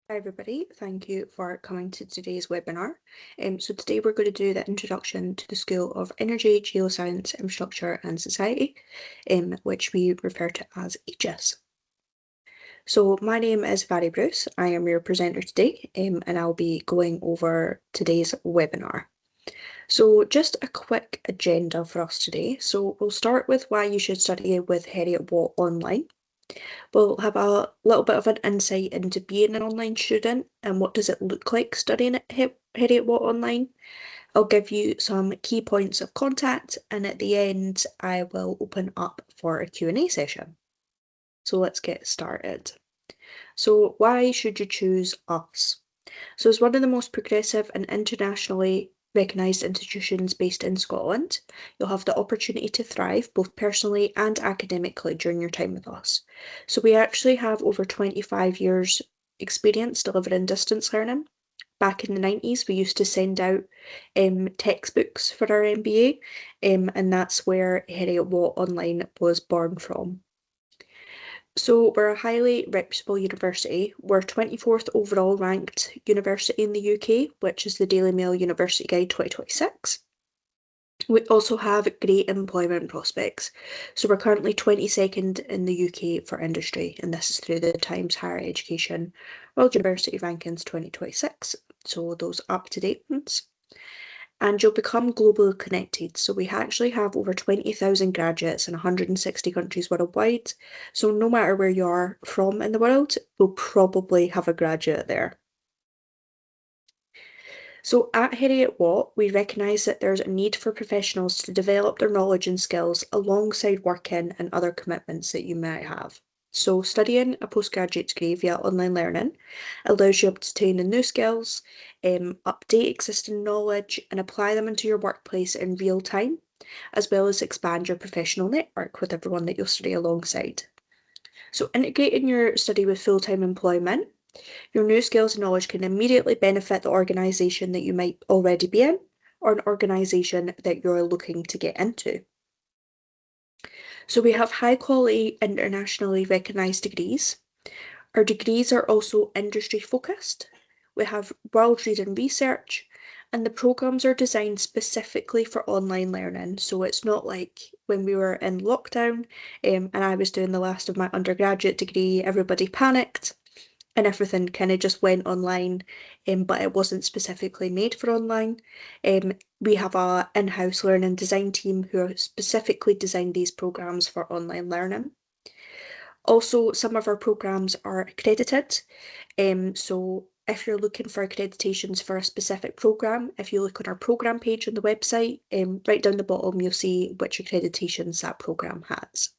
Hi everybody, thank you for coming to today's webinar. So today we're going to do the introduction to the School of Energy, Geoscience, Infrastructure and Society, which we refer to as EGIS. So my name is Mhairi Bruce, I am your presenter today, and I'll be going over today's webinar. So just a quick agenda for us today. So we'll start with why you should study with Heriot-Watt online. We'll have a little bit of an insight into being an online student and what does it look like studying at Heriot-Watt online. I'll give you some key points of contact, and at the end I will open up for a Q&A session. So let's get started. So why should you choose us? So as one of the most progressive and internationally recognised institutions based in Scotland, you'll have the opportunity to thrive both personally and academically during your time with us. So we actually have over 25 years experience delivering distance learning. Back in the 90s, we used to send out textbooks for our MBA, and that's where Heriot-Watt Online was born from. So we're a highly reputable university. We're 24th overall ranked university in the UK, which is the Daily Mail University Guide 2026. We also have great employment prospects. So we're currently 22nd in the UK for industry, and this is through the Times Higher Education World University Rankings 2026. So those up-to-date ones. And you'll become globally connected. So we actually have over 20,000 graduates in 160 countries worldwide. So no matter where you are from in the world, we'll probably have a graduate there. So at Heriot-Watt, we recognise that there's a need for professionals to develop their knowledge and skills alongside working and other commitments that you might have. So studying a postgraduate degree via online learning allows you to obtain new skills, update existing knowledge and apply them into your workplace in real time, as well as expand your professional network with everyone that you'll study alongside. So integrating your study with full-time employment, your new skills and knowledge can immediately benefit the organisation that you might already be in or an organisation that you're looking to get into. So we have high quality, internationally recognised degrees. Our degrees are also industry focused. We have world-leading research, and the programmes are designed specifically for online learning. So it's not like when we were in lockdown and I was doing the last of my undergraduate degree, everybody panicked and everything kind of just went online, but it wasn't specifically made for online. We have a in-house learning design team who are specifically designed these programs for online learning. Also, some of our programs are accredited. So if you're looking for accreditations for a specific program, if you look on our program page on the website, right down the bottom, you'll see which accreditations that program has.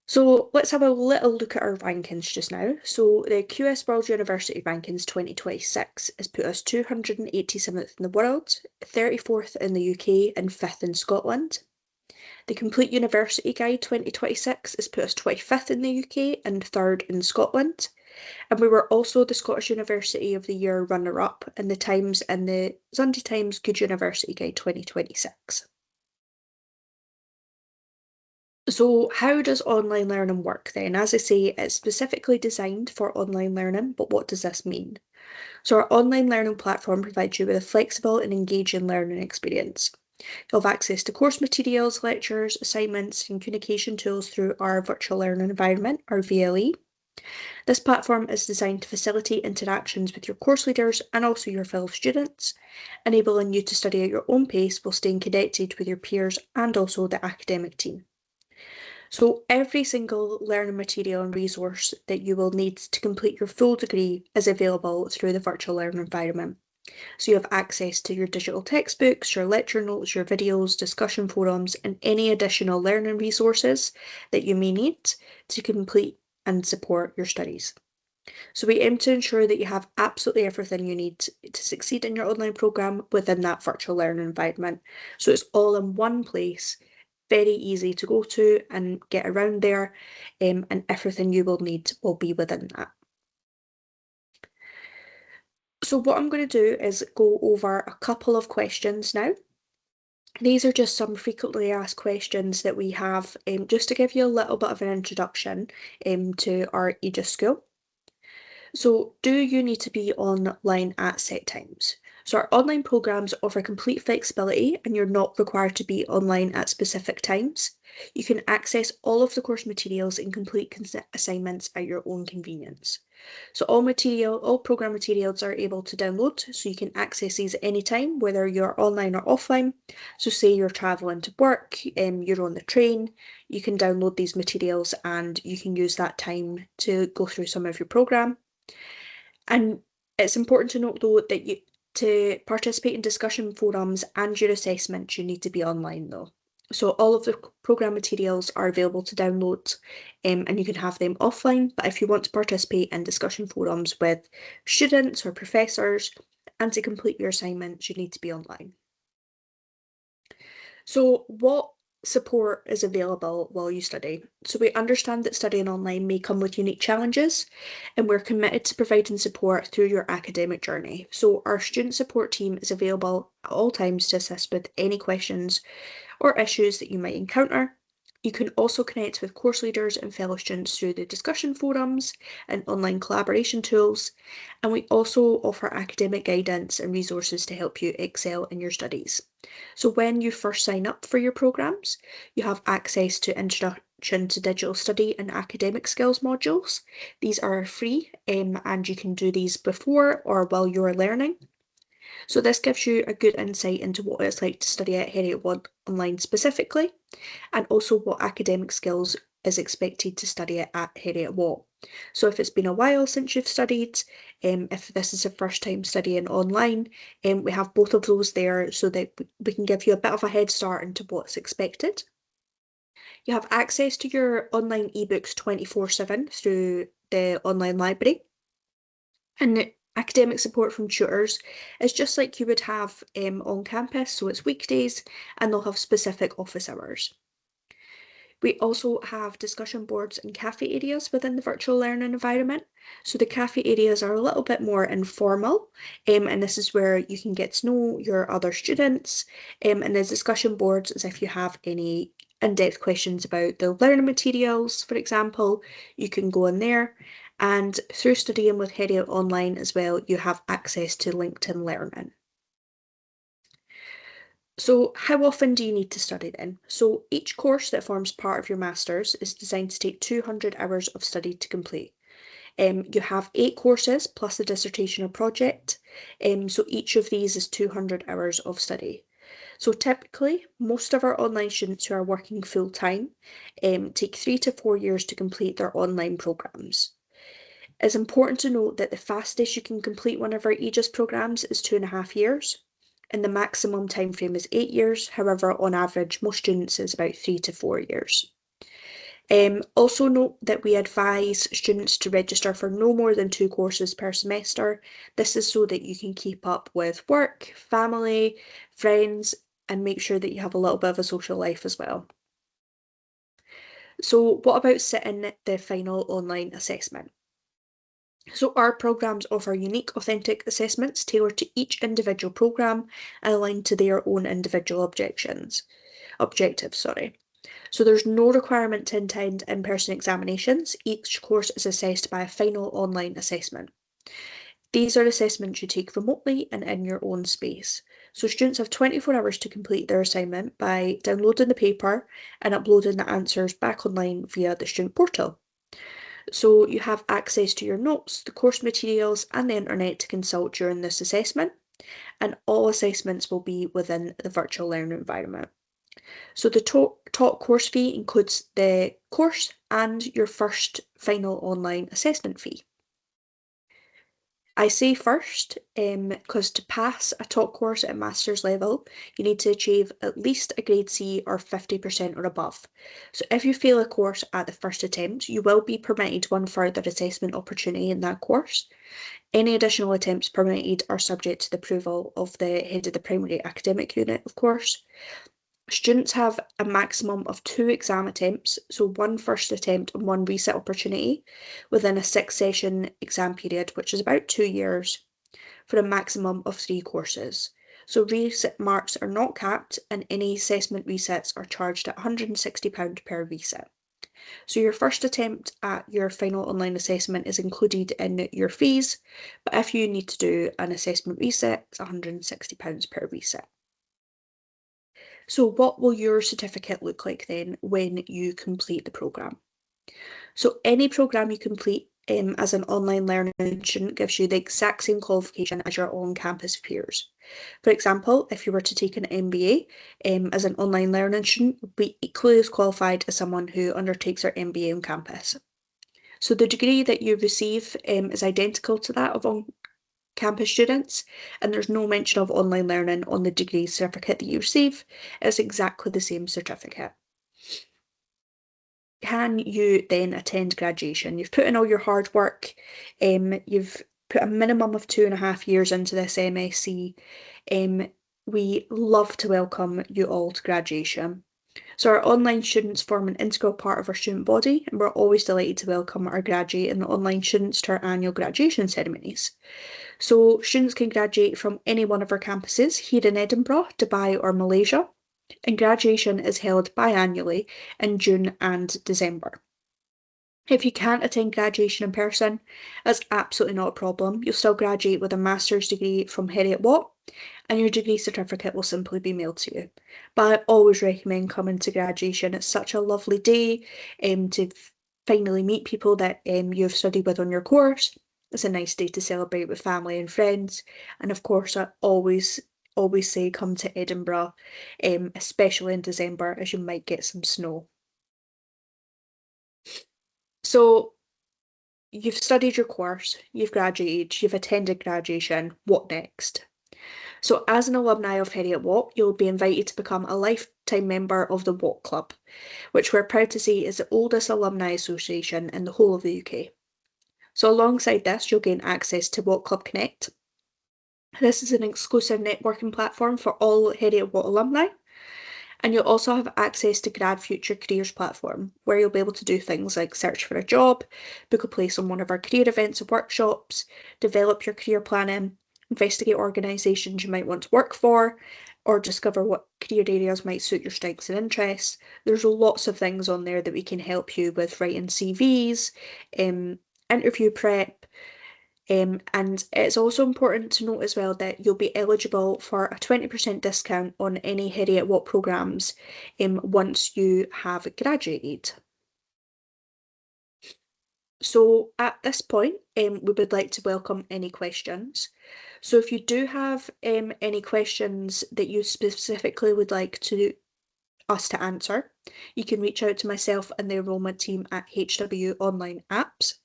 So let's have a little look at our rankings just now. So the QS World University Rankings 2026 has put us 287th in the world, 34th in the UK and 5th in Scotland. The Complete University Guide 2026 has put us 25th in the UK and 3rd in Scotland. And we were also the Scottish University of the Year runner-up in the Times and the Sunday Times Good University Guide 2026. So how does online learning work then? As I say, it's specifically designed for online learning, but what does this mean? So our online learning platform provides you with a flexible and engaging learning experience. You'll have access to course materials, lectures, assignments, and communication tools through our virtual learning environment, or VLE. This platform is designed to facilitate interactions with your course leaders and also your fellow students, enabling you to study at your own pace while staying connected with your peers and also the academic team. So every single learning material and resource that you will need to complete your full degree is available through the virtual learning environment. So you have access to your digital textbooks, your lecture notes, your videos, discussion forums, and any additional learning resources that you may need to complete and support your studies. So we aim to ensure that you have absolutely everything you need to succeed in your online programme within that virtual learning environment. So it's all in one place, very easy to go to and get around there, and everything you will need will be within that. So what I'm going to do is go over a couple of questions now. These are just some frequently asked questions that we have, just to give you a little bit of an introduction to our EGIS school. So, do you need to be online at set times? So, our online programs offer complete flexibility and you're not required to be online at specific times. You can access all of the course materials and complete assignments at your own convenience. So, all program materials are able to download, so you can access these at any time, whether you're online or offline. So, say you're traveling to work, you're on the train, you can download these materials and you can use that time to go through some of your program. And it's important to note though that to participate in discussion forums and your assessments, you need to be online though. So all of the program materials are available to download, and you can have them offline. But if you want to participate in discussion forums with students or professors and to complete your assignments, you need to be online. So, what support is available while you study? So, we understand that studying online may come with unique challenges, and we're committed to providing support through your academic journey. So, our student support team is available at all times to assist with any questions or issues that you might encounter. You can also connect with course leaders and fellow students through the discussion forums and online collaboration tools. And we also offer academic guidance and resources to help you excel in your studies. So, when you first sign up for your programs, you have access to Introduction to Digital Study and Academic Skills modules. These are free, and you can do these before or while you're learning. So this gives you a good insight into what it's like to study at Heriot-Watt online specifically, and also what academic skills is expected to study at Heriot-Watt. So if it's been a while since you've studied, if this is the first time studying online, we have both of those there so that we can give you a bit of a head start into what's expected. You have access to your online ebooks 24/7 through the online library. And academic support from tutors is just like you would have on campus, so it's weekdays and they'll have specific office hours. We also have discussion boards and cafe areas within the virtual learning environment. So the cafe areas are a little bit more informal, and this is where you can get to know your other students. And the discussion boards is if you have any in-depth questions about the learning materials, for example, you can go in there. And through studying with Heriot Online as well, you have access to LinkedIn Learning. So, how often do you need to study then? So, each course that forms part of your master's is designed to take 200 hours of study to complete. You have 8 courses plus a dissertation or project, so each of these is 200 hours of study. So, typically, most of our online students who are working full time take 3 to 4 years to complete their online programs. It's important to note that the fastest you can complete one of our EGIS programs is 2.5 years, and the maximum time frame is 8 years. However, on average, most students is about 3 to 4 years. Also note that we advise students to register for no more than 2 courses per semester. This is so that you can keep up with work, family, friends, and make sure that you have a little bit of a social life as well. So what about sitting the final online assessment? So our programs offer unique, authentic assessments tailored to each individual program and aligned to their own individual objectives, sorry. So there's no requirement to attend in-person examinations. Each course is assessed by a final online assessment. These are assessments you take remotely and in your own space. So students have 24 hours to complete their assignment by downloading the paper and uploading the answers back online via the student portal. So you have access to your notes, the course materials, and the internet to consult during this assessment, and all assessments will be within the virtual learning environment. So the taught course fee includes the course and your first final online assessment fee. I say first, because to pass a taught course at master's level, you need to achieve at least a grade C or 50% or above. So if you fail a course at the first attempt, you will be permitted one further assessment opportunity in that course. Any additional attempts permitted are subject to the approval of the head of the primary academic unit, of course. Students have a maximum of 2 exam attempts, so one first attempt and one reset opportunity, within a 6-session exam period, which is about 2 years, for a maximum of 3 courses. So reset marks are not capped, and any assessment resets are charged at £160 per reset. So your first attempt at your final online assessment is included in your fees, but if you need to do an assessment reset, it's £160 per reset. So what will your certificate look like then when you complete the programme? So any programme you complete as an online learning student gives you the exact same qualification as your on-campus peers. For example, if you were to take an MBA as an online learning student, you'd be equally as qualified as someone who undertakes their MBA on campus. So the degree that you receive is identical to that of on-campus students, and there's no mention of online learning on the degree certificate that you receive. It's exactly the same certificate. Can you then attend graduation? You've put in all your hard work, you've put a minimum of 2.5 years into this MSc. We love to welcome you all to graduation. So our online students form an integral part of our student body, and we're always delighted to welcome our graduate and online students to our annual graduation ceremonies. So students can graduate from any one of our campuses here in Edinburgh, Dubai or Malaysia, and graduation is held biannually in June and December. If you can't attend graduation in person, that's absolutely not a problem. You'll still graduate with a master's degree from Heriot-Watt, and your degree certificate will simply be mailed to you. But I always recommend coming to graduation. It's such a lovely day to finally meet people that you've studied with on your course. It's a nice day to celebrate with family and friends. And of course, I always say come to Edinburgh, especially in December, as you might get some snow. So you've studied your course, you've graduated, you've attended graduation, what next? So as an alumni of Heriot-Watt, you'll be invited to become a lifetime member of the Watt Club, which we're proud to say is the oldest alumni association in the whole of the UK. So alongside this, you'll gain access to Watt Club Connect. This is an exclusive networking platform for all Heriot-Watt alumni. And you'll also have access to Grad Future Careers platform, where you'll be able to do things like search for a job, book a place on one of our career events and workshops, develop your career planning, investigate organisations you might want to work for, or discover what career areas might suit your strengths and interests. There's lots of things on there that we can help you with writing CVs, interview prep, and it's also important to note as well that you'll be eligible for a 20% discount on any Heriot-Watt programmes once you have graduated. So at this point, we would like to welcome any questions. So if you do have any questions that you specifically would like us to answer, you can reach out to myself and the enrolment team at HW Online Apps.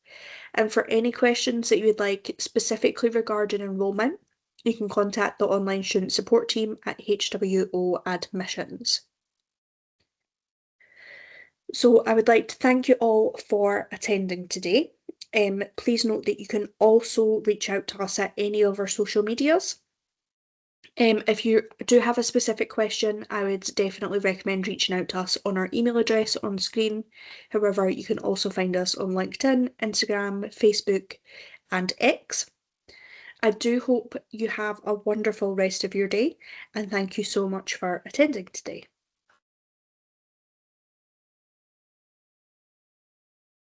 And for any questions that you would like specifically regarding enrolment, you can contact the online student support team at HWO Admissions. So I would like to thank you all for attending today. Please note that you can also reach out to us at any of our social medias. If you do have a specific question, I would definitely recommend reaching out to us on our email address on screen. However, you can also find us on LinkedIn, Instagram, Facebook, and X. I do hope you have a wonderful rest of your day, and thank you so much for attending today.